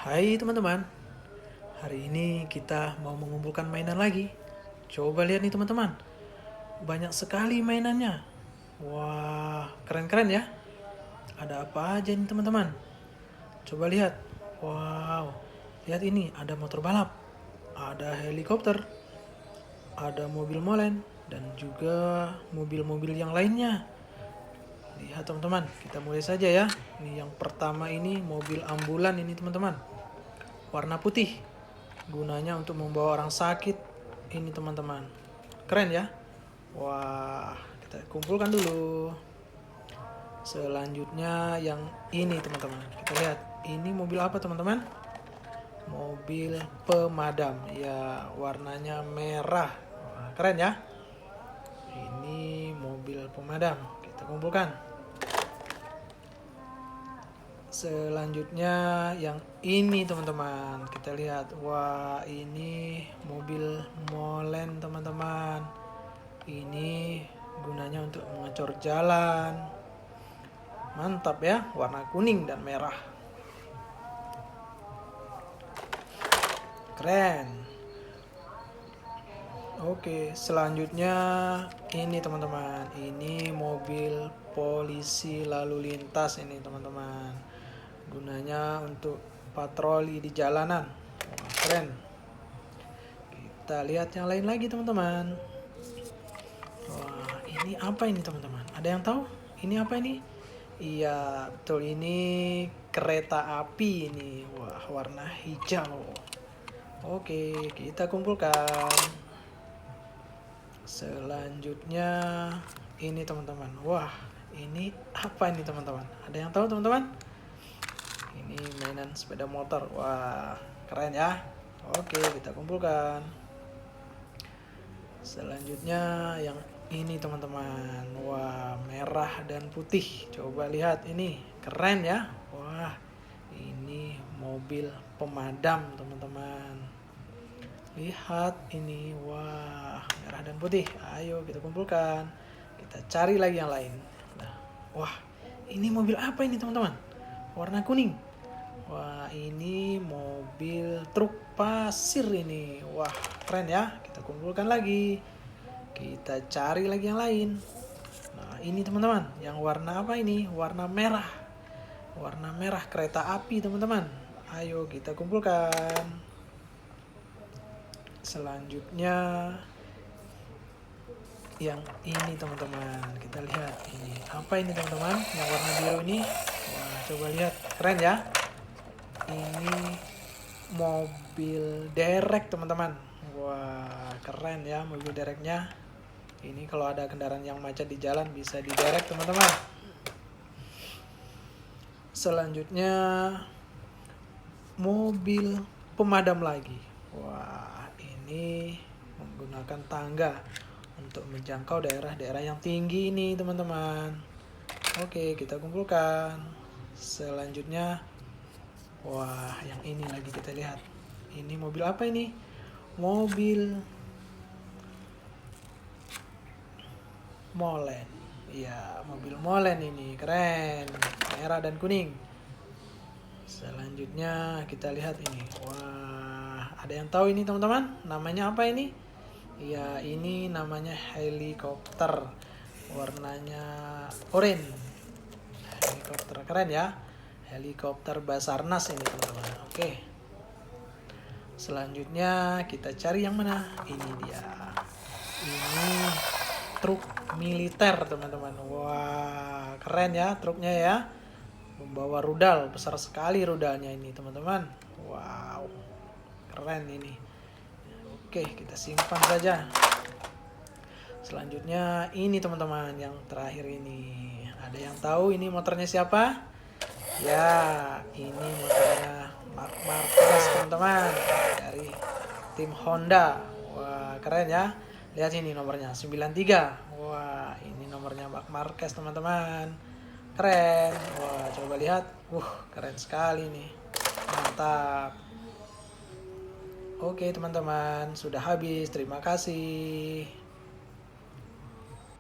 Hai teman-teman, hari ini kita mau mengumpulkan mainan lagi. Coba lihat nih teman-teman, banyak sekali mainannya. Wah, keren-keren ya. Ada apa aja nih teman-teman? Coba lihat. Wow, lihat ini ada motor balap, ada helikopter, ada mobil molen, dan juga mobil-mobil yang lainnya. Lihat teman-teman, kita mulai saja ya. Ini yang pertama ini mobil ambulan ini teman-teman. Warna putih. Gunanya untuk membawa orang sakit ini teman-teman. Keren ya. Wah, kita kumpulkan dulu. Selanjutnya yang ini teman-teman. Kita lihat, ini mobil apa teman-teman? Mobil pemadam. Ya, warnanya merah. Wah, keren ya. Ini mobil pemadam. Kita kumpulkan. Selanjutnya yang ini teman-teman, kita lihat. Wah, ini mobil molen teman-teman. Ini gunanya untuk mengecor jalan. Mantap ya, warna kuning dan merah. Keren. Oke, selanjutnya ini teman-teman. Ini mobil polisi lalu lintas ini teman-teman. Gunanya untuk patroli di jalanan. Wah, keren. Kita lihat yang lain lagi teman-teman. Wah, ini apa ini teman-teman? Ada yang tahu? Ini apa ini? Iya, betul, ini kereta api ini. Wah, warna hijau. Oke, kita kumpulkan. Selanjutnya ini teman-teman. Wah, ini apa ini teman-teman? Ada yang tahu teman-teman? Ini mainan sepeda motor. Wah, keren ya. Oke, kita kumpulkan. Selanjutnya yang ini teman-teman. Wah, merah dan putih. Coba lihat ini. Keren ya. Wah, ini mobil pemadam teman-teman. Lihat ini. Wah, merah dan putih. Ayo kita kumpulkan. Kita cari lagi yang lain. Nah, wah, ini mobil apa ini teman-teman? Warna kuning. Wah, ini mobil truk pasir ini. Wah, keren ya. Kita kumpulkan lagi. Kita cari lagi yang lain. Nah, ini teman-teman. Yang warna apa ini? Warna merah. Warna merah kereta api teman-teman. Ayo kita kumpulkan. Selanjutnya yang ini teman-teman. Kita lihat ini. Apa ini teman-teman? Yang warna biru ini. Wah, coba lihat. Keren ya. Ini mobil derek teman-teman. Wah, keren ya mobil dereknya. Ini kalau ada kendaraan yang macet di jalan bisa diderek teman-teman. Selanjutnya mobil pemadam lagi. Wah, ini menggunakan tangga untuk menjangkau daerah-daerah yang tinggi ini teman-teman. Oke, kita kumpulkan. Selanjutnya, wah, yang ini lagi kita lihat. Ini mobil apa ini? Mobil molen. Ya, mobil molen ini. Keren. Merah dan kuning. Selanjutnya kita lihat ini. Wah, ada yang tahu ini teman-teman? Namanya apa ini? Ya, ini namanya helikopter. Warnanya oranye. Helikopter keren ya. Helikopter Basarnas ini teman-teman. Oke. Selanjutnya kita cari yang mana? Ini dia. Ini truk militer teman-teman. Wah, keren ya truknya ya. Membawa rudal, besar sekali rudalnya ini teman-teman. Wow, keren ini. Oke, kita simpan saja. Selanjutnya ini teman-teman, yang terakhir ini. Ada yang tahu ini motornya siapa? Ya, ini motornya Marc Marquez teman-teman, dari tim Honda. Wah, keren ya. Lihat ini nomornya 93. Wah, ini nomornya Marc Marquez teman-teman. Keren. Wah, coba lihat. Keren sekali nih. Mantap. Oke teman-teman, sudah habis. Terima kasih.